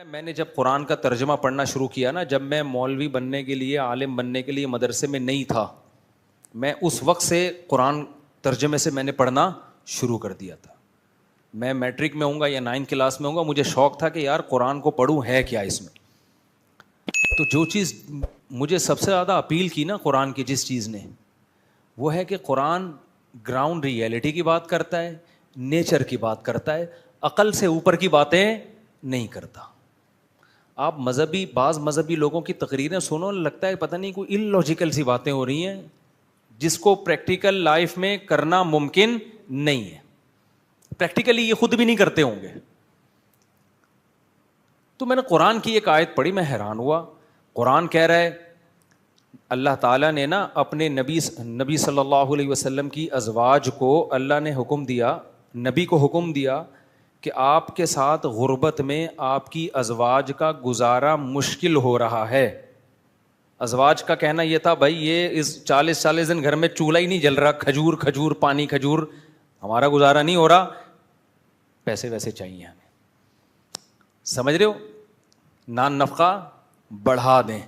میں نے جب قرآن کا ترجمہ پڑھنا شروع کیا نا، جب میں مولوی بننے کے لیے، عالم بننے کے لیے مدرسے میں نہیں تھا، میں اس وقت سے قرآن ترجمے سے میں نے پڑھنا شروع کر دیا تھا. میں میٹرک میں ہوں گا یا 9 کلاس میں ہوں گا، مجھے شوق تھا کہ یار قرآن کو پڑھوں، ہے کیا اس میں. تو جو چیز مجھے سب سے زیادہ اپیل کی نا قرآن کی، جس چیز نے، وہ ہے کہ قرآن گراؤنڈ ریئلٹی کی بات کرتا ہے، نیچر کی بات کرتا ہے، عقل سے اوپر کی باتیں نہیں کرتا. آپ بعض مذہبی لوگوں کی تقریریں سنو، لگتا ہے پتہ نہیں کوئی اللاجیکل سی باتیں ہو رہی ہیں جس کو پریکٹیکل لائف میں کرنا ممکن نہیں ہے. پریکٹیکلی یہ خود بھی نہیں کرتے ہوں گے. تو میں نے قرآن کی ایک آیت پڑھی، میں حیران ہوا. قرآن کہہ رہا ہے، اللہ تعالیٰ نے نا اپنے نبی صلی اللہ علیہ وسلم کی ازواج کو اللہ نے حکم دیا، نبی کو حکم دیا کہ آپ کے ساتھ غربت میں آپ کی ازواج کا گزارا مشکل ہو رہا ہے. ازواج کا کہنا یہ تھا، بھائی یہ اس 40 دن گھر میں چولہا ہی نہیں جل رہا، کھجور پانی کھجور، ہمارا گزارا نہیں ہو رہا، پیسے ویسے چاہیے ہمیں. سمجھ رہے ہو؟ نان نفقہ بڑھا دیں.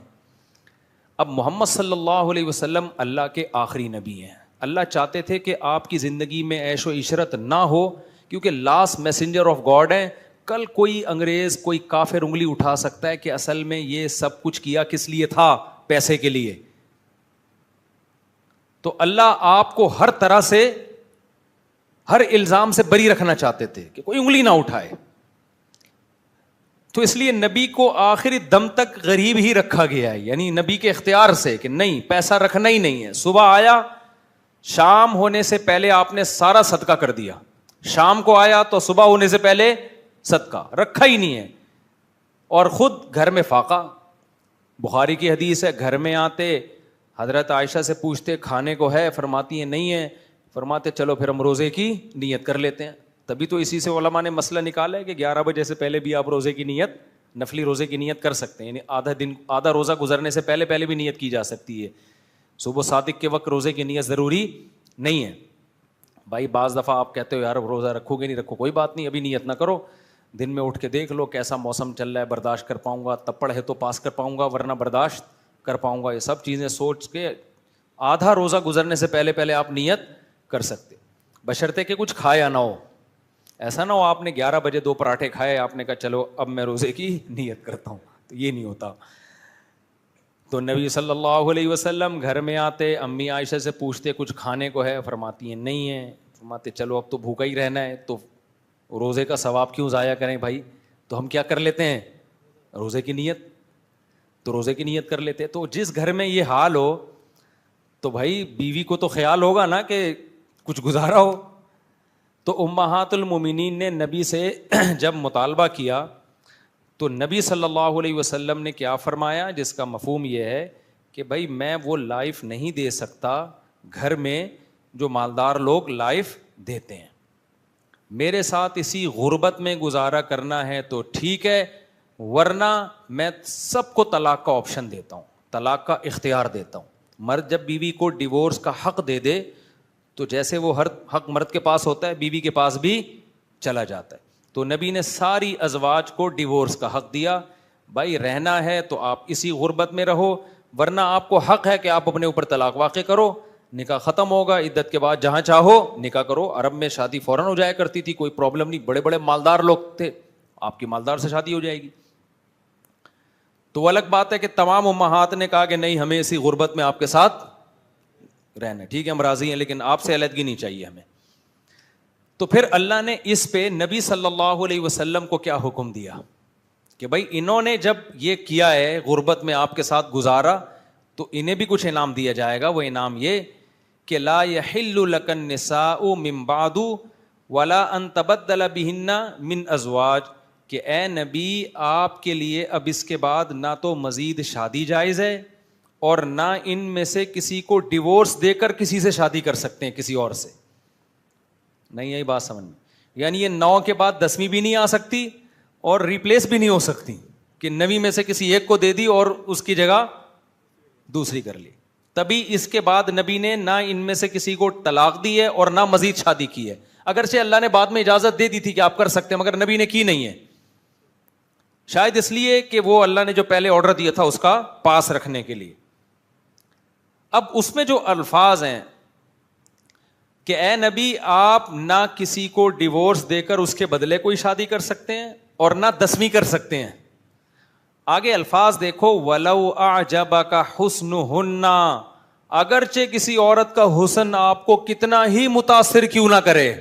اب محمد صلی اللہ علیہ وسلم اللہ کے آخری نبی ہیں. اللہ چاہتے تھے کہ آپ کی زندگی میں عیش و عشرت نہ ہو، کیونکہ لاسٹ میسنجر آف گاڈ ہیں. کل کوئی انگریز، کوئی کافر انگلی اٹھا سکتا ہے کہ اصل میں یہ سب کچھ کیا کس لیے تھا؟ پیسے کے لیے. تو اللہ آپ کو ہر طرح سے، ہر الزام سے بری رکھنا چاہتے تھے کہ کوئی انگلی نہ اٹھائے. تو اس لیے نبی کو آخری دم تک غریب ہی رکھا گیا ہے، یعنی نبی کے اختیار سے کہ نہیں، پیسہ رکھنا ہی نہیں ہے. صبح آیا، شام ہونے سے پہلے آپ نے سارا صدقہ کر دیا. شام کو آیا تو صبح ہونے سے پہلے صدقہ رکھا ہی نہیں ہے. اور خود گھر میں فاقہ. بخاری کی حدیث ہے، گھر میں آتے حضرت عائشہ سے پوچھتے کھانے کو ہے، فرماتی ہیں نہیں ہے. فرماتے چلو پھر ہم روزے کی نیت کر لیتے ہیں. تبھی تو اسی سے علماء نے مسئلہ نکالا ہے کہ 11 بجے سے پہلے بھی آپ روزے کی نیت، نفلی روزے کی نیت کر سکتے ہیں. یعنی آدھا روزہ گزرنے سے پہلے بھی نیت کی جا سکتی ہے. صبح صادق کے وقت روزے کی نیت ضروری نہیں ہے. بھائی بعض دفعہ آپ کہتے ہو یار روزہ رکھو گے نہیں رکھو، کوئی بات نہیں، ابھی نیت نہ کرو. دن میں اٹھ کے دیکھ لو کیسا موسم چل رہا ہے، برداشت کر پاؤں گا، تپڑ ہے تو پاس کر پاؤں گا ورنہ برداشت کر پاؤں گا. یہ سب چیزیں سوچ کے آدھا روزہ گزرنے سے پہلے آپ نیت کر سکتے، بشرطے کہ کچھ کھایا نہ ہو. ایسا نہ ہو آپ نے 11 بجے 2 پراٹھے کھائے، آپ نے کہا چلو اب میں روزے کی نیت کرتا ہوں، تو یہ نہیں ہوتا. تو نبی صلی اللہ علیہ وسلم گھر میں آتے، امی عائشہ سے پوچھتے کچھ کھانے کو ہے، فرماتی ہیں نہیں ہے. فرماتے چلو اب تو بھوکا ہی رہنا ہے، تو روزے کا ثواب کیوں ضائع کریں بھائی. تو ہم کیا کر لیتے ہیں، روزے کی نیت. تو روزے کی نیت کر لیتے. تو جس گھر میں یہ حال ہو تو بھائی بیوی کو تو خیال ہوگا نا کہ کچھ گزارا ہو. تو امہات المومنین نے نبی سے جب مطالبہ کیا تو نبی صلی اللہ علیہ وسلم نے کیا فرمایا، جس کا مفہوم یہ ہے کہ بھائی میں وہ لائف نہیں دے سکتا گھر میں جو مالدار لوگ لائف دیتے ہیں. میرے ساتھ اسی غربت میں گزارا کرنا ہے تو ٹھیک ہے، ورنہ میں سب کو طلاق کا آپشن دیتا ہوں، طلاق کا اختیار دیتا ہوں. مرد جب بیوی کو ڈیورس کا حق دے دے تو جیسے وہ ہر حق مرد کے پاس ہوتا ہے بیوی کے پاس بھی چلا جاتا ہے. تو نبی نے ساری ازواج کو ڈیورس کا حق دیا. بھائی رہنا ہے تو آپ اسی غربت میں رہو، ورنہ آپ کو حق ہے کہ آپ اپنے اوپر طلاق واقع کرو. نکاح ختم ہوگا، عدت کے بعد جہاں چاہو نکاح کرو. عرب میں شادی فوراً ہو جایا کرتی تھی، کوئی پرابلم نہیں. بڑے بڑے مالدار لوگ تھے، آپ کی مالدار سے شادی ہو جائے گی. تو الگ بات ہے کہ تمام امہات نے کہا کہ نہیں، ہمیں اسی غربت میں آپ کے ساتھ رہنا. ٹھیک ہے ہم راضی ہیں، لیکن آپ سے علیحدگی نہیں چاہیے ہمیں. تو پھر اللہ نے اس پہ نبی صلی اللہ علیہ وسلم کو کیا حکم دیا کہ بھائی انہوں نے جب یہ کیا ہے غربت میں آپ کے ساتھ گزارا تو انہیں بھی کچھ انعام دیا جائے گا. وہ انعام یہ کہ لا یحل لک النساء من بعد ولا ان تبدل بہن من ازواج، کہ اے نبی آپ کے لیے اب اس کے بعد نہ تو مزید شادی جائز ہے اور نہ ان میں سے کسی کو ڈیورس دے کر کسی سے شادی کر سکتے ہیں کسی اور سے. نہیں یہی بات سمجھ میں، یعنی یہ 9 کے بعد 10ویں بھی نہیں آ سکتی اور ریپلیس بھی نہیں ہو سکتی کہ 9 میں سے کسی ایک کو دے دی اور اس کی جگہ دوسری کر لی. تبھی اس کے بعد نبی نے نہ ان میں سے کسی کو طلاق دی ہے اور نہ مزید شادی کی ہے. اگرچہ اللہ نے بعد میں اجازت دے دی تھی کہ آپ کر سکتے ہیں، مگر نبی نے کی نہیں ہے. شاید اس لیے کہ وہ اللہ نے جو پہلے آرڈر دیا تھا اس کا پاس رکھنے کے لیے. اب اس میں جو الفاظ ہیں کہ اے نبی آپ نہ کسی کو ڈیورس دے کر اس کے بدلے کوئی شادی کر سکتے ہیں اور نہ 10ویں کر سکتے ہیں. آگے الفاظ دیکھو, وَلَوْ أَعْجَبَكَ حُسْنُهُنَّ, اگرچہ کسی عورت کا حسن آپ کو کتنا ہی متاثر کیوں نہ کرے.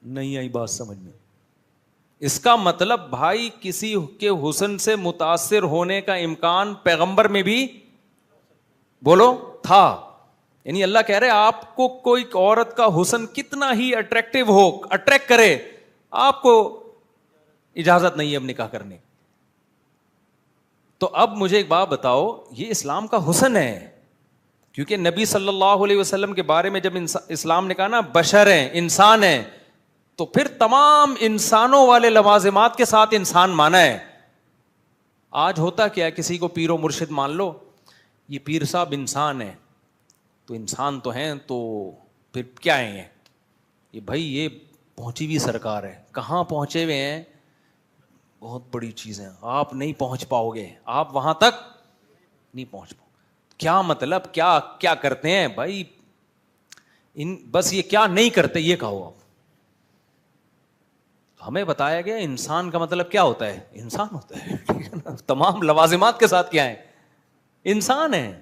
نہیں آئی بات سمجھ میں؟ اس کا مطلب بھائی کسی کے حسن سے متاثر ہونے کا امکان پیغمبر میں بھی بولو تھا. یعنی اللہ کہہ رہے آپ کو کوئی عورت کا حسن کتنا ہی اٹریکٹیو ہو, اٹریکٹ کرے, آپ کو اجازت نہیں ہے اب نکاح کرنے. تو اب مجھے ایک بات بتاؤ, یہ اسلام کا حسن ہے, کیونکہ نبی صلی اللہ علیہ وسلم کے بارے میں جب اسلام نے کہا نا بشر ہیں, انسان ہیں, تو پھر تمام انسانوں والے لوازمات کے ساتھ انسان مانا ہے. آج ہوتا کیا ہے, کسی کو پیر و مرشد مان لو, یہ پیر صاحب انسان ہے, تو انسان تو ہیں, تو پھر کیا ہیں یہ بھائی, یہ پہنچی ہوئی سرکار ہے. کہاں پہنچے ہوئے ہیں؟ بہت بڑی چیز ہے, آپ نہیں پہنچ پاؤ گے, آپ وہاں تک نہیں پہنچ پاؤ. کیا مطلب, کیا کیا کرتے ہیں بھائی بس یہ کیا نہیں کرتے یہ کہو. آپ ہمیں بتایا گیا انسان کا مطلب کیا ہوتا ہے, انسان ہوتا ہے, ٹھیک ہے نا, تمام لوازمات کے ساتھ کیا ہے, انسان ہے.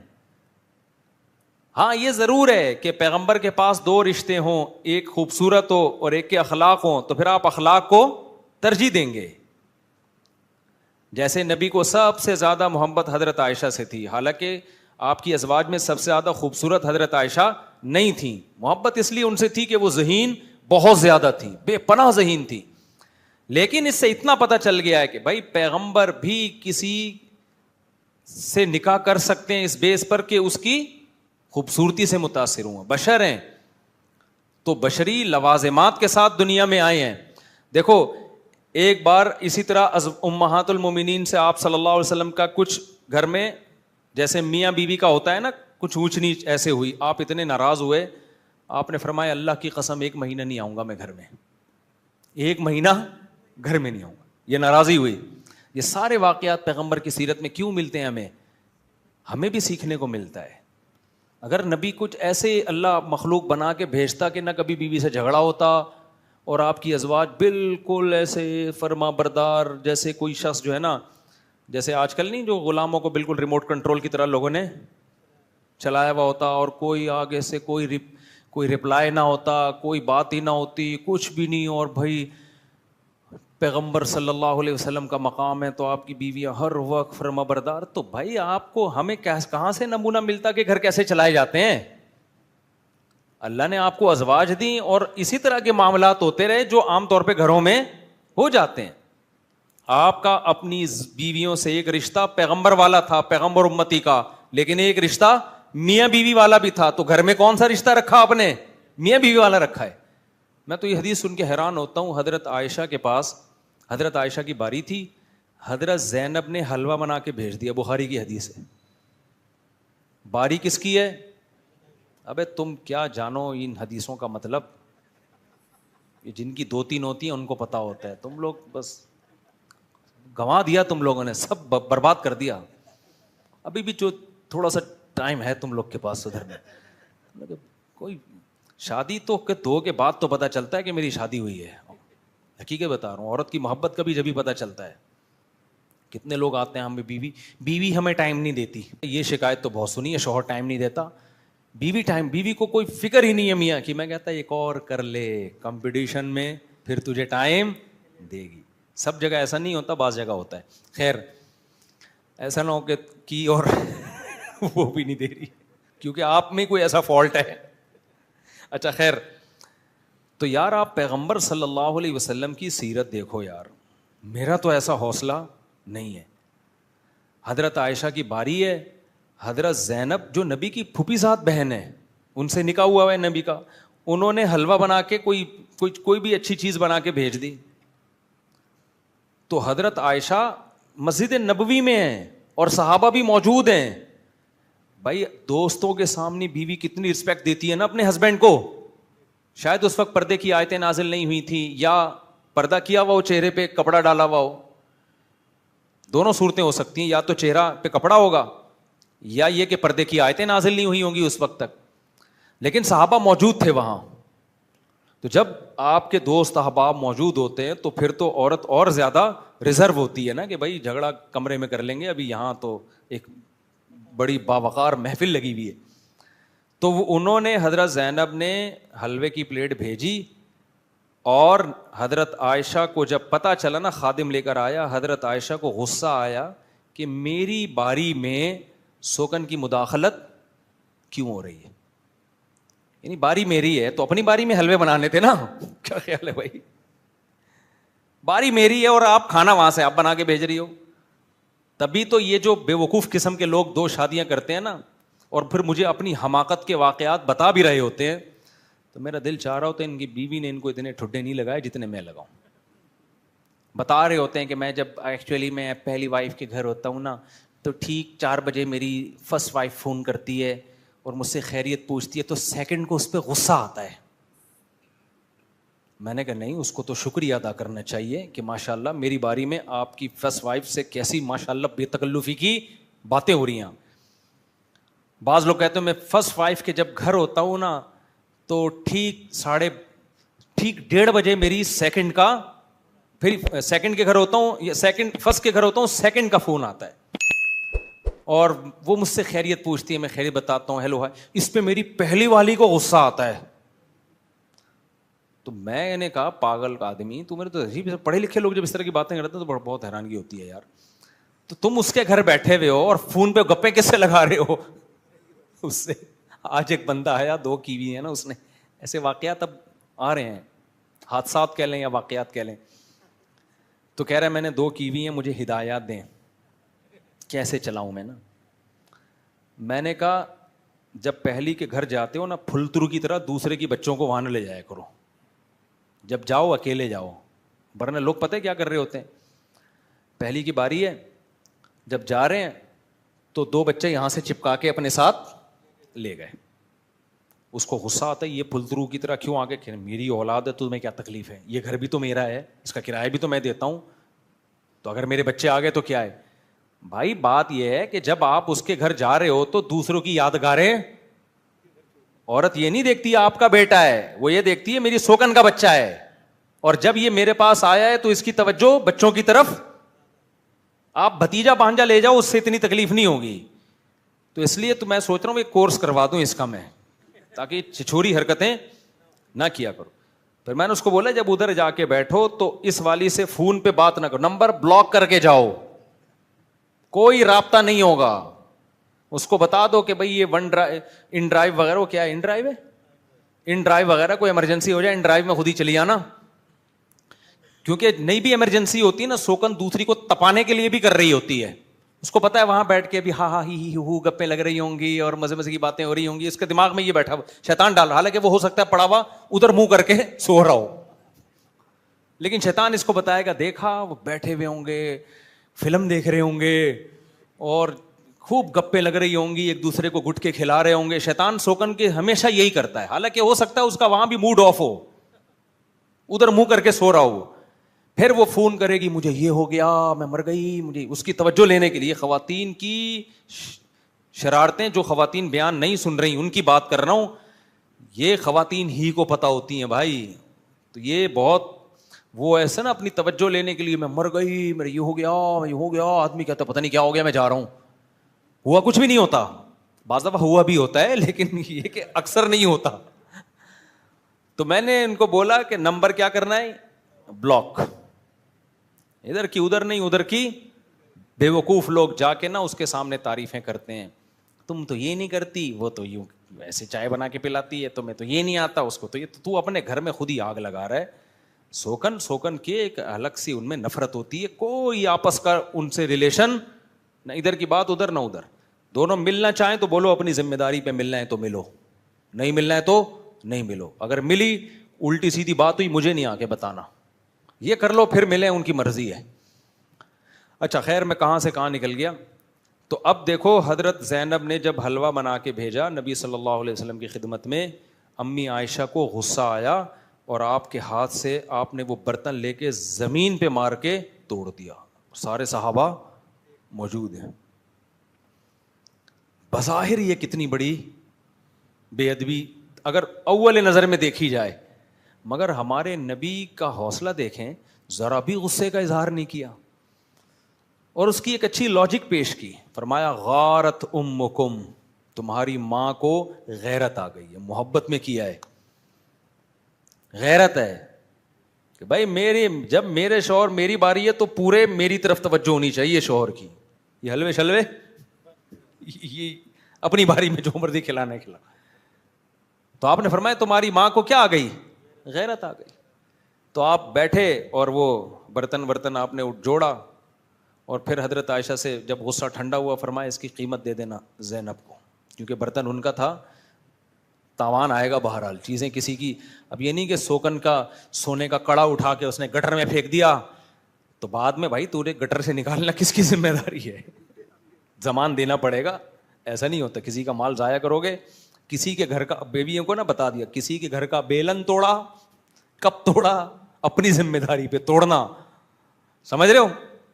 ہاں یہ ضرور ہے کہ پیغمبر کے پاس 2 رشتے ہوں, ایک خوبصورت ہو اور ایک کے اخلاق ہوں, تو پھر آپ اخلاق کو ترجیح دیں گے. جیسے نبی کو سب سے زیادہ محبت حضرت عائشہ سے تھی, حالانکہ آپ کی ازواج میں سب سے زیادہ خوبصورت حضرت عائشہ نہیں تھیں. محبت اس لیے ان سے تھی کہ وہ ذہین بہت زیادہ تھی, بے پناہ ذہین تھی. لیکن اس سے اتنا پتہ چل گیا ہے کہ بھائی پیغمبر بھی کسی سے نکاح کر سکتے ہیں اس بیس پر کہ اس کی خوبصورتی سے متاثر ہوں, بشر ہیں, تو بشری لوازمات کے ساتھ دنیا میں آئے ہیں. دیکھو ایک بار اسی طرح امہات المومنین سے آپ صلی اللہ علیہ وسلم کا کچھ گھر میں جیسے میاں بیوی کا ہوتا ہے نا, کچھ اونچ نیچ ایسے ہوئی, آپ اتنے ناراض ہوئے, آپ نے فرمایا اللہ کی قسم 1 مہینہ نہیں آؤں گا میں گھر میں, 1 مہینہ گھر میں نہیں آؤں گا. یہ ناراضی ہوئی. یہ سارے واقعات پیغمبر کی سیرت میں کیوں ملتے ہیں ہمیں؟ ہمیں بھی سیکھنے کو ملتا ہے. اگر نبی کچھ ایسے اللہ مخلوق بنا کے بھیجتا کہ نہ کبھی بیوی سے جھگڑا ہوتا اور آپ کی ازواج بالکل ایسے فرما بردار, جیسے کوئی شخص جو ہے نا, جیسے آج کل نہیں جو غلاموں کو بالکل ریموٹ کنٹرول کی طرح لوگوں نے چلایا ہوا ہوتا, اور کوئی آگے سے کوئی رپلائی نہ ہوتا, کوئی بات ہی نہ ہوتی, کچھ بھی نہیں, اور بھائی پیغمبر صلی اللہ علیہ وسلم کا مقام ہے تو آپ کی بیویاں ہر وقت فرما بردار. تو بھائی آپ کو ہمیں کہاں سے نمونہ ملتا کہ گھر کیسے چلائے جاتے ہیں؟ اللہ نے آپ کو ازواج دیں اور اسی طرح کے معاملات ہوتے رہے جو عام طور پہ گھروں میں ہو جاتے ہیں. آپ کا اپنی بیویوں سے ایک رشتہ پیغمبر والا تھا, پیغمبر امتی کا, لیکن ایک رشتہ میاں بیوی والا بھی تھا. تو گھر میں کون سا رشتہ رکھا آپ نے؟ میاں بیوی والا رکھا ہے. میں تو یہ حدیث سن کے حیران ہوتا ہوں. حضرت عائشہ کے پاس, حضرت عائشہ کی باری تھی, حضرت زینب نے حلوہ بنا کے بھیج دیا, بخاری کی حدیث ہے. باری کس کی ہے؟ ابے تم کیا جانو ان حدیثوں کا مطلب, یہ جن کی 2-3 ہوتی ہیں ان کو پتا ہوتا ہے, تم لوگ بس گنوا دیا, تم لوگوں نے سب برباد کر دیا. ابھی بھی جو تھوڑا سا ٹائم ہے تم لوگ کے پاس سدھرنے, کوئی شادی تو 2 کے بعد تو پتا چلتا ہے کہ میری شادی ہوئی ہے. حقیقت بتا رہا ہوں, عورت کی محبت کا بھی جبھی پتا چلتا ہے. کتنے لوگ آتے ہیں ہمیں بیوی ہمیں ٹائم نہیں دیتی, یہ شکایت تو بہت سنی ہے, شوہر ٹائم نہیں دیتا, بیوی کو کوئی فکر ہی نہیں ہے میاں کی. میں کہتا ایک اور کر لے کمپٹیشن میں, پھر تجھے ٹائم دے گی. سب جگہ ایسا نہیں ہوتا, بعض جگہ ہوتا ہے. خیر ایسا نہ ہو کہ کی اور وہ بھی نہیں دے رہی, کیونکہ آپ میں کوئی ایسا فالٹ ہے. اچھا خیر, تو یار آپ پیغمبر صلی اللہ علیہ وسلم کی سیرت دیکھو یار, میرا تو ایسا حوصلہ نہیں ہے. حضرت عائشہ کی باری ہے, حضرت زینب جو نبی کی پھوپھی زاد بہن ہے, ان سے نکاح ہوا ہے نبی کا, انہوں نے حلوہ بنا کے کوئی بھی اچھی چیز بنا کے بھیج دی. تو حضرت عائشہ مسجد نبوی میں ہیں اور صحابہ بھی موجود ہیں. بھائی دوستوں کے سامنے بیوی کتنی رسپیکٹ دیتی ہے نا اپنے ہسبینڈ کو. شاید اس وقت پردے کی آیتیں نازل نہیں ہوئی تھی, یا پردہ کیا ہوا ہو, چہرے پہ کپڑا ڈالا ہوا ہو. دونوں صورتیں ہو سکتی ہیں, یا تو چہرہ پہ کپڑا ہوگا یا یہ کہ پردے کی آیتیں نازل نہیں ہوئی ہوں گی اس وقت تک. لیکن صحابہ موجود تھے وہاں, تو جب آپ کے دوست احباب موجود ہوتے ہیں تو پھر تو عورت اور زیادہ ریزرو ہوتی ہے نا کہ بھائی جھگڑا کمرے میں کر لیں گے, ابھی یہاں تو ایک بڑی باوقار محفل لگی ہوئی ہے. تو انہوں نے, حضرت زینب نے حلوے کی پلیٹ بھیجی, اور حضرت عائشہ کو جب پتہ چلا نا, خادم لے کر آیا, حضرت عائشہ کو غصہ آیا کہ میری باری میں سوکن کی مداخلت کیوں ہو رہی ہے, یعنی باری میری ہے تو اپنی باری میں حلوے بنانے تھے نا. کیا خیال ہے بھائی, باری میری ہے اور آپ کھانا وہاں سے آپ بنا کے بھیج رہی ہو. تبھی تو یہ جو بے وقوف قسم کے لوگ 2 شادیاں کرتے ہیں نا, اور پھر مجھے اپنی حماقت کے واقعات بتا بھی رہے ہوتے ہیں, تو میرا دل چاہ رہا ہوتا ہے ان کی بیوی نے ان کو اتنے ٹھڈے نہیں لگائے جتنے میں لگاؤں. بتا رہے ہوتے ہیں کہ میں جب ایکچولی میں پہلی وائف کے گھر ہوتا ہوں نا, تو ٹھیک 4 بجے میری فرسٹ وائف فون کرتی ہے اور مجھ سے خیریت پوچھتی ہے, تو سیکنڈ کو اس پہ غصہ آتا ہے. میں نے کہا نہیں, اس کو تو شکریہ ادا کرنا چاہیے کہ ماشاء اللہ میری باری میں آپ کی فرسٹ وائف سے کیسی ماشاء اللہ بے تکلفی کی باتیں ہو رہی ہیں. بعض لوگ کہتے ہیں میں فرسٹ وائف کے جب گھر ہوتا ہوں نا, تو ٹھیک 1:30 بجے میری سیکنڈ کا, پھر سیکنڈ کے گھر ہوتا ہوں یا سیکنڈ فرسٹ کے گھر ہوتا ہوں, سیکنڈ کا فون آتا ہے اور وہ مجھ سے خیریت پوچھتی ہے, میں خیریت بتاتا ہوں, ہیلو ہائی. اس پہ میری پہلی والی کو غصہ آتا ہے. تو میں نے کہا پاگل کا آدمی, تو میرے تو عجیب پڑھے لکھے لوگ جب اس طرح کی باتیں کرتے ہیں تو بہت حیرانگی ہوتی ہے یار. تو تم اس کے گھر بیٹھے ہوئے ہو اور فون پہ گپے کس سے لگا رہے ہو اس سے. آج ایک بندہ آیا, 2 کیوی ہیں نا اس نے, ایسے واقعات اب آ رہے ہیں, حادثات کہہ لیں یا واقعات کہہ لیں. تو کہہ رہا ہے میں نے 2 کیوی ہیں, مجھے ہدایات دیں کیسے چلاؤں میں نا. میں نے کہا جب پہلی کے گھر جاتے ہو نا, پھلترو کی طرح دوسرے کی بچوں کو وہاں نہ لے جایا کرو, جب جاؤ اکیلے جاؤ, ورنہ لوگ پتہ ہے کیا کر رہے ہوتے ہیں, پہلی کی باری ہے, جب جا رہے ہیں تو 2 بچے یہاں سے چپکا کے اپنے ساتھ لے گئے. اس کو غصہ آتا ہے, یہ پھلترو کی طرح کیوں آگے, میری اولاد ہے تمہیں کیا تکلیف ہے, یہ گھر بھی تو میرا ہے, اس کا کرایہ بھی تو میں دیتا ہوں, تو اگر میرے بچے آ گئے تو کیا ہے. بھائی بات یہ ہے کہ جب آپ اس کے گھر جا رہے ہو تو دوسروں کی یادگاریں, عورت یہ نہیں دیکھتی آپ کا بیٹا ہے, وہ یہ دیکھتی ہے میری سوکن کا بچہ ہے, اور جب یہ میرے پاس آیا ہے تو اس کی توجہ بچوں کی طرف. آپ بھتیجا بھانجا لے جاؤ, اس سے اتنی تکلیف نہیں ہوگی. تو اس لیے تو میں سوچ رہا ہوں ایک کورس کروا دوں اس کا میں, تاکہ چھچوری حرکتیں نہ کیا کرو. پھر میں نے اس کو بولا جب ادھر جا کے بیٹھو تو اس والی سے فون پہ بات نہ کرو, نمبر بلاک کر کے جاؤ, کوئی رابطہ نہیں ہوگا. اس کو بتا دو کہ بھائی یہ ان ڈرائیو وغیرہ, وہ کیا ہے, ان ڈرائیو وغیرہ, کوئی ایمرجنسی ہو جائے ان ڈرائیو میں خود ہی چلی آنا. کیونکہ نہیں بھی ایمرجنسی ہوتی ہے نا, سوکن دوسری کو تپانے کے لیے بھی کر رہی ہوتی ہے. اس کو پتا ہے وہاں بیٹھ کے بھی ہاں ہاں ہی ہو گپیں لگ رہی ہوں گی اور مزے مزے کی باتیں ہو رہی ہوں گی, اس کے دماغ میں یہ بیٹھا شیطان ڈال رہا, حالانکہ وہ ہو سکتا ہے پڑا ہوا ادھر منہ کر کے سو رہا ہو, لیکن شیطان اس کو بتائے گا دیکھا وہ بیٹھے ہوئے ہوں گے, فلم دیکھ رہے ہوں گے اور خوب گپیں لگ رہی ہوں گی, ایک دوسرے کو گٹ کے کھلا رہے ہوں گے. شیطان سوکن کے ہمیشہ یہی کرتا ہے, حالانکہ ہو سکتا ہے اس کا وہاں بھی موڈ آف ہو, ادھر منہ کر کے سو رہا ہو. پھر وہ فون کرے گی مجھے یہ ہو گیا, میں مر گئی, مجھے اس کی توجہ لینے کے لیے. خواتین کی شرارتیں جو خواتین بیان نہیں سن رہی ان کی بات کر رہا ہوں, یہ خواتین ہی کو پتہ ہوتی ہیں بھائی. تو یہ بہت وہ ایسا نا اپنی توجہ لینے کے لیے, میں مر گئی, میرے یہ ہو گیا, میں یہ ہو گیا. آدمی کہتا پتہ نہیں کیا ہو گیا, میں جا رہا ہوں. ہوا کچھ بھی نہیں ہوتا, بعض دفعہ ہوا بھی ہوتا ہے لیکن یہ کہ اکثر نہیں ہوتا. تو میں نے ان کو بولا کہ نمبر کیا کرنا ہے, بلاک, ادھر کی ادھر نہیں, ادھر کی. بے وقوف لوگ جا کے نا اس کے سامنے تعریفیں کرتے ہیں, تم تو یہ نہیں کرتی, وہ تو یوں ایسے چائے بنا کے پلاتی ہے, تمہیں تو یہ نہیں آتا, اس کو تو یہ, تو اپنے گھر میں خود ہی آگ لگا رہا ہے. سوکن کے ایک الگ سی ان میں نفرت ہوتی ہے, کوئی آپس کا ان سے ریلیشن نہ, ادھر کی بات ادھر نہ ادھر. دونوں ملنا چاہیں تو بولو اپنی ذمہ داری پہ ملنا ہے تو ملو, نہیں ملنا ہے تو نہیں ملو. اگر ملی الٹی سیدھی بات ہوئی مجھے نہیں آ کے بتانا, یہ کر لو پھر ملیں, ان کی مرضی ہے. اچھا خیر میں کہاں سے کہاں نکل گیا. تو اب دیکھو حضرت زینب نے جب حلوہ بنا کے بھیجا نبی صلی اللہ علیہ وسلم کی خدمت میں, امی عائشہ کو غصہ آیا اور آپ کے ہاتھ سے آپ نے وہ برتن لے کے زمین پہ مار کے توڑ دیا. سارے صحابہ موجود ہیں. بظاہر یہ کتنی بڑی بے ادبی اگر اول نظر میں دیکھی جائے, مگر ہمارے نبی کا حوصلہ دیکھیں, ذرا بھی غصے کا اظہار نہیں کیا, اور اس کی ایک اچھی لاجک پیش کی. فرمایا غارت امکم, تمہاری ماں کو غیرت آ گئی ہے, محبت میں کیا ہے, غیرت ہے کہ بھائی جب میرے شوہر میری باری ہے تو پورے میری طرف توجہ ہونی چاہیے شوہر کی. یہ حلوے شلوے یہ اپنی باری میں جو مرضی کھلانا ہے کھلا. تو آپ نے فرمایا تمہاری ماں کو کیا آ گئی, غیرت آ گئی. تو آپ بیٹھے اور وہ برتن آپ نے جوڑا, اور پھر حضرت عائشہ سے جب غصہ ٹھنڈا ہوا فرمایا اس کی قیمت دے دینا زینب کو, کیونکہ برتن ان کا تھا, تاوان آئے گا بہرحال. چیزیں کسی کی, اب یہ نہیں کہ سوکن کا سونے کا کڑا اٹھا کے اس نے گٹر میں پھینک دیا تو بعد میں بھائی تو نے گٹر سے نکالنا کس کی ذمہ داری ہے, زمان دینا پڑے گا. ایسا نہیں ہوتا, کسی کا مال ضائع کرو گے. کسی کے گھر کا, بیویوں کو نا بتا دیا, کسی کے گھر کا بیلن توڑا, کب توڑا, اپنی ذمہ داری پہ توڑنا, سمجھ رہے ہو,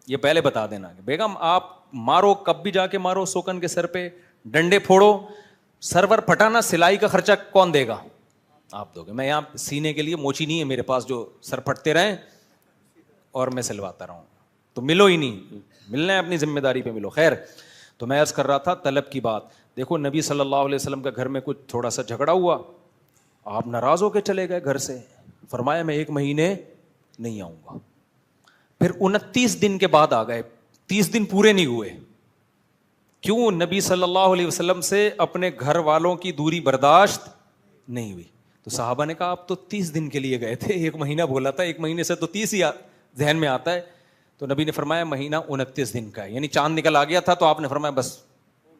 یہ پہلے بتا دینا کہ بیگم آپ مارو, کب بھی جا کے مارو, سوکن کے سر پہ ڈنڈے پھوڑو, سرور پھٹانا, سلائی کا خرچہ کون دے گا, آپ دو گے. میں یہاں سینے کے لیے موچی نہیں ہے میرے پاس جو سر پھٹتے رہیں اور میں سلواتا رہوں, تو ملو ہی نہیں, ملنا ہے اپنی ذمہ داری پہ ملو. خیر, تو میں عرض کر رہا تھا طلب کی بات. دیکھو نبی صلی اللہ علیہ وسلم کا گھر میں کچھ تھوڑا سا جھگڑا ہوا, آپ ناراض ہو کے چلے گئے گھر سے, فرمایا میں 1 مہینے نہیں آؤں گا. پھر 29 دن کے بعد آ گئے, 30 دن پورے نہیں ہوئے. کیوں؟ نبی صلی اللہ علیہ وسلم سے اپنے گھر والوں کی دوری برداشت نہیں ہوئی. تو صحابہ نے کہا آپ تو 30 دن کے لیے گئے تھے, 1 مہینہ بولا تھا, 1 مہینے سے تو 30 ہی ذہن میں آتا ہے. تو نبی نے فرمایا مہینہ 29 دن کا ہے, یعنی چاند نکل آ گیا تھا, تو آپ نے فرمایا بس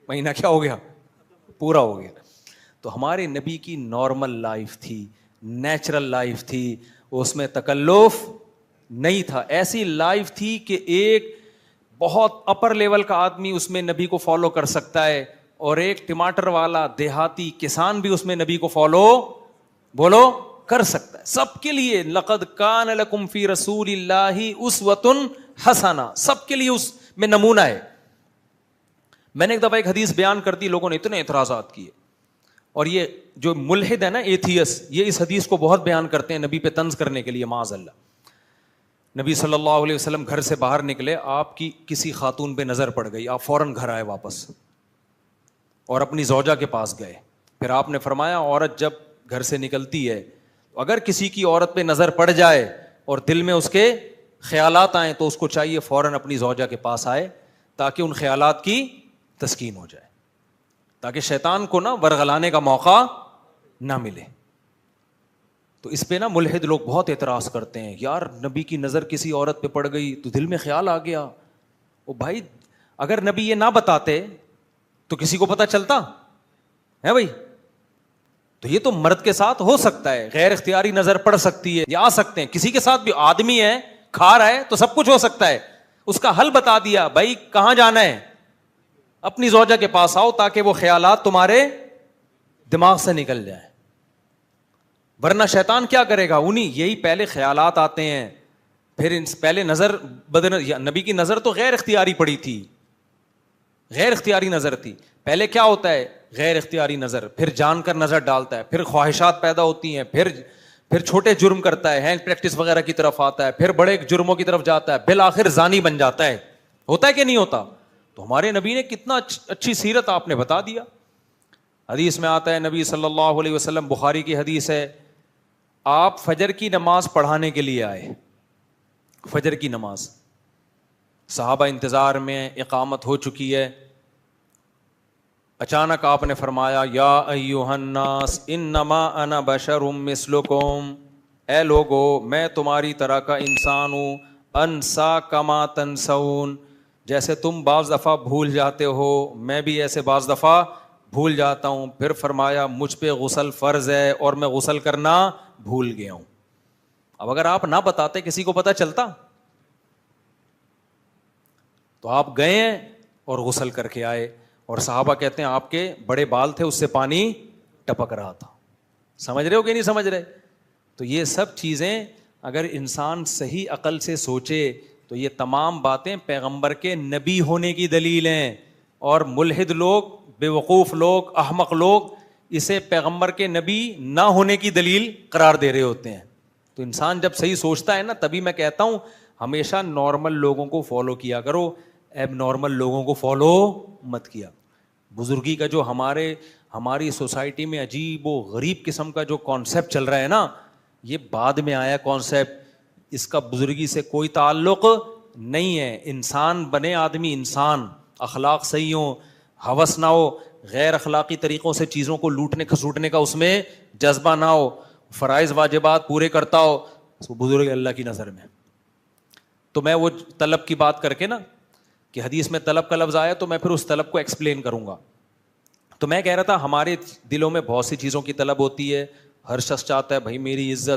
مہینہ کیا ہو گیا, پورا ہو گیا. تو ہمارے نبی کی نارمل لائف تھی, نیچرل لائف تھی, اس میں تکلف نہیں تھا. ایسی لائف تھی کہ ایک بہت اپر لیول کا آدمی اس میں نبی کو فالو کر سکتا ہے, اور ایک ٹماٹر والا دیہاتی کسان بھی اس میں نبی کو فالو بولو کر سکتا ہے. سب کے لیے لقد کان لکم فی رسول اللہ اسوۃ حسنہ, سب کے لیے اس میں نمونہ ہے. میں نے ایک دفعہ ایک حدیث بیان کر دی, لوگوں نے اتنے اعتراضات کیے, اور یہ جو ملحد ہے نا, ایتھیس, یہ اس حدیث کو بہت بیان کرتے ہیں نبی پہ طنز کرنے کے لیے. معاذ اللہ, نبی صلی اللہ علیہ وسلم گھر سے باہر نکلے, آپ کی کسی خاتون پہ نظر پڑ گئی, آپ فوراً گھر آئے واپس اور اپنی زوجہ کے پاس گئے. پھر آپ نے فرمایا عورت جب گھر سے نکلتی ہے, اگر کسی کی عورت پہ نظر پڑ جائے اور دل میں اس کے خیالات آئیں, تو اس کو چاہیے فوراً اپنی زوجہ کے پاس آئے, تاکہ ان خیالات کی تسکین ہو جائے, تاکہ شیطان کو نا ورغلانے کا موقع نہ ملے. تو اس پہ نا ملحد لوگ بہت اعتراض کرتے ہیں, یار نبی کی نظر کسی عورت پہ پڑ گئی تو دل میں خیال آ گیا. او بھائی, اگر نبی یہ نہ بتاتے تو کسی کو پتہ چلتا ہے بھائی؟ تو یہ تو مرد کے ساتھ ہو سکتا ہے, غیر اختیاری نظر پڑ سکتی ہے, یا آ سکتے ہیں, کسی کے ساتھ بھی, آدمی ہے کھا رہا ہے تو سب کچھ ہو سکتا ہے. اس کا حل بتا دیا, بھائی کہاں جانا ہے, اپنی زوجہ کے پاس آؤ, تاکہ وہ خیالات تمہارے دماغ سے نکل جائیں. ورنہ شیطان کیا کرے گا, انہیں یہی پہلے خیالات آتے ہیں, پھر پہلے نظر نبی کی نظر تو غیر اختیاری پڑی تھی, غیر اختیاری نظر تھی. پہلے کیا ہوتا ہے, غیر اختیاری نظر, پھر جان کر نظر ڈالتا ہے, پھر خواہشات پیدا ہوتی ہیں, پھر چھوٹے جرم کرتا ہے, ہینڈ پریکٹس وغیرہ کی طرف آتا ہے, پھر بڑے جرموں کی طرف جاتا ہے, بالآخر زانی بن جاتا ہے. ہوتا ہے کہ نہیں ہوتا؟ تو ہمارے نبی نے کتنا اچھی سیرت آپ نے بتا دیا. حدیث میں آتا ہے, نبی صلی اللہ علیہ وسلم, بخاری کی حدیث ہے, آپ فجر کی نماز پڑھانے کے لیے آئے. فجر کی نماز, صحابہ انتظار میں, اقامت ہو چکی ہے. اچانک آپ نے فرمایا, یا ایھا الناس انما انا بشر مثلکم, اے لوگو میں تمہاری طرح کا انسان ہوں, انسا کما تنسون, جیسے تم بعض دفعہ بھول جاتے ہو میں بھی ایسے بعض دفعہ بھول جاتا ہوں. پھر فرمایا مجھ پہ غسل فرض ہے اور میں غسل کرنا بھول گیا ہوں. اب اگر آپ نہ بتاتے کسی کو پتہ چلتا؟ تو آپ گئے اور غسل کر کے آئے, اور صحابہ کہتے ہیں آپ کے بڑے بال تھے, اس سے پانی ٹپک رہا تھا. سمجھ رہے ہو کہ نہیں سمجھ رہے؟ تو یہ سب چیزیں اگر انسان صحیح عقل سے سوچے تو یہ تمام باتیں پیغمبر کے نبی ہونے کی دلیل ہیں, اور ملحد لوگ, بے وقوف لوگ, احمق لوگ اسے پیغمبر کے نبی نہ ہونے کی دلیل قرار دے رہے ہوتے ہیں. تو انسان جب صحیح سوچتا ہے نا, تبھی میں کہتا ہوں ہمیشہ نارمل لوگوں کو فالو کیا کرو, ایب نارمل لوگوں کو فالو مت کیا. بزرگی کا جو ہماری سوسائٹی میں عجیب و غریب قسم کا جو کانسیپٹ چل رہا ہے نا, یہ بعد میں آیا کانسیپٹ, اس کا بزرگی سے کوئی تعلق نہیں ہے. انسان بنے آدمی, انسان اخلاق صحیح ہو, ہوس نہ ہو, غیر اخلاقی طریقوں سے چیزوں کو لوٹنے کھسوٹنے کا اس میں جذبہ نہ ہو, فرائض واجبات پورے کرتا ہو, اس کو بزرگ اللہ کی نظر میں. تو میں وہ طلب کی بات کر کے نا, کہ حدیث میں طلب کا لفظ آیا, تو میں پھر اس طلب کو ایکسپلین کروں گا. تو میں کہہ رہا تھا ہمارے دلوں میں بہت سی چیزوں کی طلب ہوتی ہے, ہر شخص چاہتا ہے بھائی میری عزت